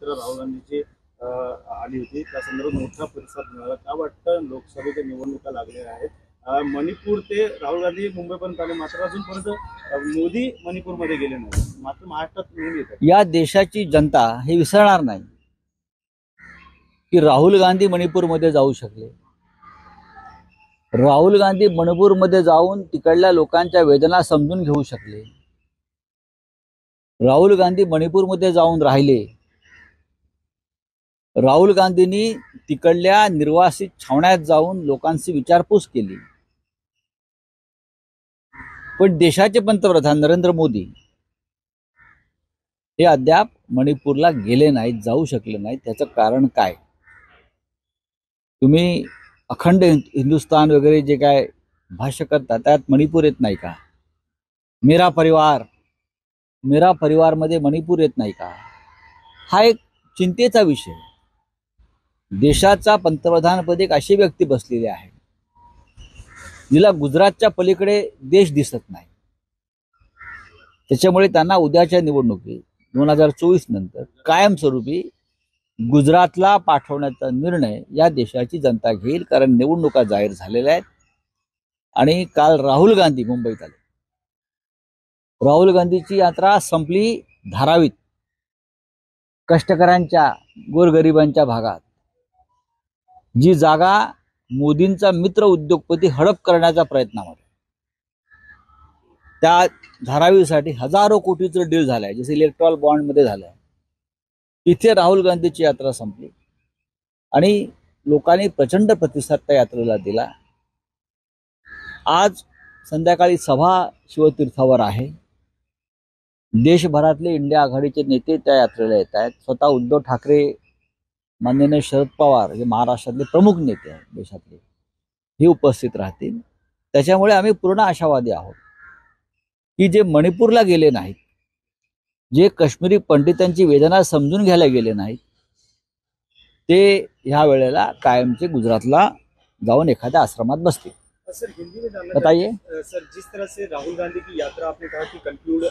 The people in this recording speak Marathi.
तर राहुल गांधीची आली होती त्या संदर्भात मोठा प्रतिसाद मिळाला. काय वाटतं, लोकसभेच्या निवडणुका लागलेल्या आहेत, मणिपूर ते राहुल गांधी मुंबईपर्यंत आले, मात्र अजूनपर्यंत मोदी मणिपूरमध्ये गेले नाही, मात्र महाराष्ट्रात नेहमी येतात. या देशाची जनता हे विसरणार नाही की राहुल गांधी मणिपूरमध्ये जाऊ शकले. राहुल गांधी मणिपूरमध्ये जाऊन तिकडल्या लोकांच्या वेदना समजून घेऊ शकले. राहुल गांधी मणिपूरमध्ये जाऊन राहिले. राहुल गांधींनी तिकडल्या निर्वासित छावण्यात जाऊन लोकांची विचारपूस केली. पण देशाचे पंतप्रधान नरेंद्र मोदी हे अद्याप मणिपूरला गेले नाहीत, जाऊ शकले नाहीत. त्याचं कारण काय? तुम्ही अखंड हिंदुस्तान वगैरे जे काय भाष्य करता त्यात मणिपूर येत नाही का? मेरा परिवार मध्ये मणिपूर येत नाही का? हा एक चिंतेचा विषय. देशाचा पंतप्रधानपदी एक अशी व्यक्ती बसलेली आहे जिला गुजरातच्या पलीकडे देश दिसत नाही. त्याच्यामुळे त्यांना उद्याच्या निवडणुकीत 2024 नंतर कायमस्वरूपी गुजरातला पाठवण्याचा निर्णय या देशाची जनता घेईल. कारण निवडणुका जाहीर झालेल्या आहेत. आणि काल राहुल गांधी मुंबईत आले. राहुल गांधीची यात्रा संपली धारावीत, कष्टकऱ्यांच्या गोरगरिबांच्या भागात. जी जागा मोदींचा मित्र उद्योगपती हडप करण्याच्या प्रयत्नामध्ये, त्या धारावीसाठी हजारो कोटीचं डील झालंय, जसे इलेक्ट्रॉल बॉन्ड मध्ये झालंय. इथे राहुल गांधीची यात्रा संपली आणि लोकांनी प्रचंड प्रतिसाद त्या यात्रेला दिला. आज संध्याकाळी सभा शिवतीर्थावर आहे. देशभरातले इंडिया आघाडीचे नेते त्या यात्रेला येत आहेत. स्वतः उद्धव ठाकरे, माननीय शरद पवार हे महाराष्ट्रातले प्रमुख नेते आहेत देशातले, हे उपस्थित राहतील. त्याच्यामुळे आम्ही पूर्ण आशावादी आहोत की जे मणिपूरला गेले नाहीत, जे काश्मीरी पंडितांची वेदना समजून घ्यायला गेले नाहीत, ते ह्या वेळेला कायमचे गुजरातला जाऊन एखाद्या आश्रमात बसतील. सर, हिंदी में जानना बताइए सर, जिस तरह से राहुल गांधी की यात्रा आपने कहा कि कंक्लूड